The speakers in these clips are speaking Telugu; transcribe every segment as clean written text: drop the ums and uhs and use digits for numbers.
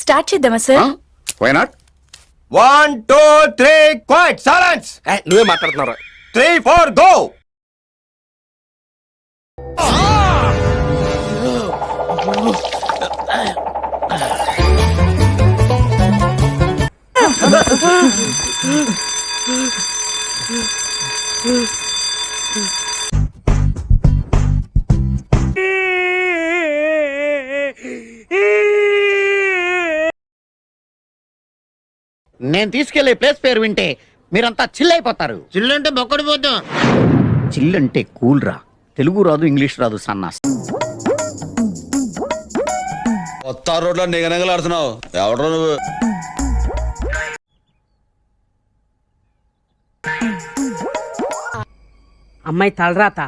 స్టార్ట్ చేద్దామా sir? Why not? 1 2 3 quiet silence. నువ్వే మాట్లాడుతున్నారా? 3 4 గో. నేను తీసుకెళ్లే ప్లేస్ పేరు వింటే మీరంతా చిల్ అయిపోతారు. చిల్లు అంటే బొక్కడి పోతాం. చిల్ అంటే కూల్ రా. తెలుగు రాదు, ఇంగ్లీష్ రాదు, సన్నాస్. కొత్త రోడ్లో నిగనగలాడుతున్నావు. ఎవడో నువ్వు? అమ్మాయి తలరాత.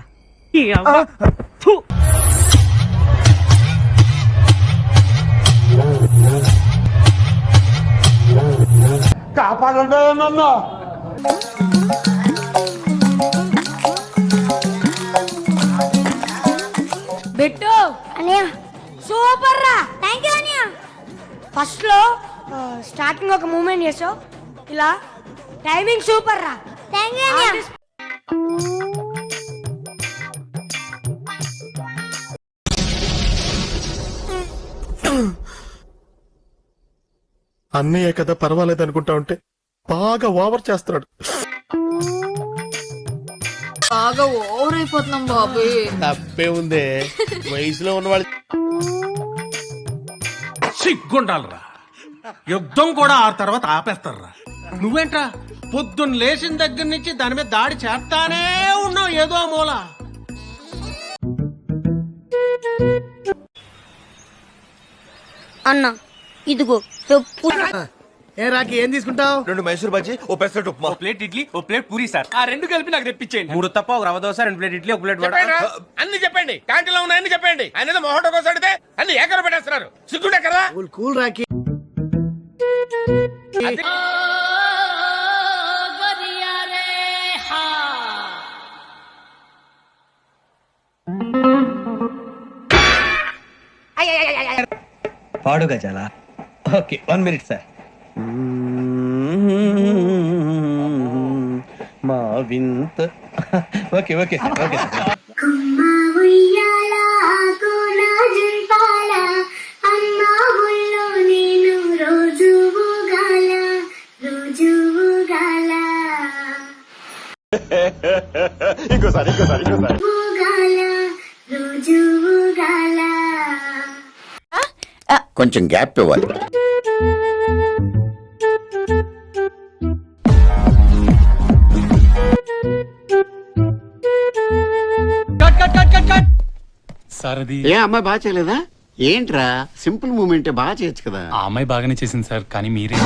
బిట్టు అనియా సూపర్ రా. థ్యాంక్ యూ అనియా. ఫస్ట్ లో స్టార్టింగ్ ఒక మూమెంట్ చేసావు, ఇలా టైమింగ్ సూపర్ రా. థ్యాంక్ యూ అనియా. అన్నయ్య కదా పర్వాలేదు అనుకుంటా ఉంటే బాగా ఓవర్ చేస్తున్నాడు. బాగా ఓవర్ అయిపోతున్నాం బాబు. తప్పే ఉందే, వయసులో ఉన్నవాళ్ళు సిగ్గుండాలరా. యుద్ధం కూడా ఆ తర్వాత ఆపేస్తారా. నువ్వేంట్రా పొద్దున్న లేచిన దగ్గర నుంచి దాని మీద దాడి చేస్తానే ఉన్నావు ఏదో మూల. అన్న ఇదిగో చెప్పు. ఏ రాకి ఏం తీసుకుంటావు? 2 మైసూర్ బజ్జీ, ఓ పెసరట్టు ఉప్మా. ప్లేట్ ఇడ్లీ, ఓ ప్లేట్ పూరి సార్. ఆ 2 కలిపి నాకు తెప్పించేయండి. 3 తప్ప ఒక రవ దోశ, 2 ప్లేట్ ఇడ్లీ, ఒక ప్లేట్ వడ. అన్ని చెప్పండి. క్యాంటీన్లో ఉన్న అన్ని చెప్పండి. ఆయన మొహటో కోసం అడితే అన్ని ఏకర పెట్టేస్తున్నారు. సిగ్గుండే కదా? కూల్ రాకి. పాడు గజాల. Okay 1 minute sir. మా వింత. Okay okay sir, okay sir. ఇంకోసారి కొంచెం గ్యాప్ ఇవ్వాలి. ఏ అమ్మాయి బాగా చేయలేదా? ఏంట్రా సింపుల్ మూమెంట్ బాగా చేయొచ్చు కదా. ఆ అమ్మాయి బాగానే చేసింది సార్, కానీ మీరే.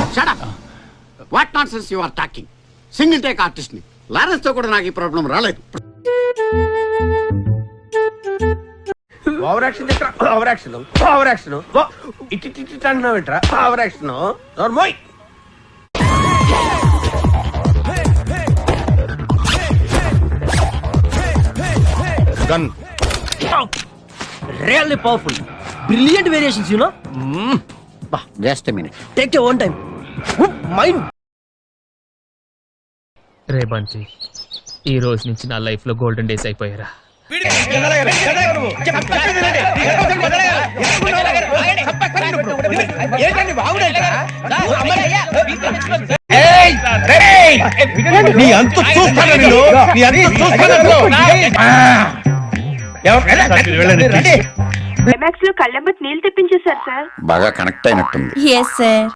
What nonsense you are talking. Single take artist ని. లారెన్స్ తో కూడా నాకు ఈ ప్రాబ్లం రాలేదు. ఓవర్ యాక్షన్ చేస్తా. Over action, over action. ఇటు అంటున్నావు ఏంట్రా? Over action. నోర్మోయ్. Gun really powerful, brilliant variations you know. Just minute. Take your own time. Mind. రే బంటి, ఈ రోజు నుంచి నా లైఫ్ లో గోల్డెన్ డేస్ అయిపోయారా. క్లైమాక్స్ లో కళ్ళెంబట్ నీళ్ళు తెప్పించేశారు సార్. బాగా కనెక్ట్ అయినట్టుంది. Yes sir.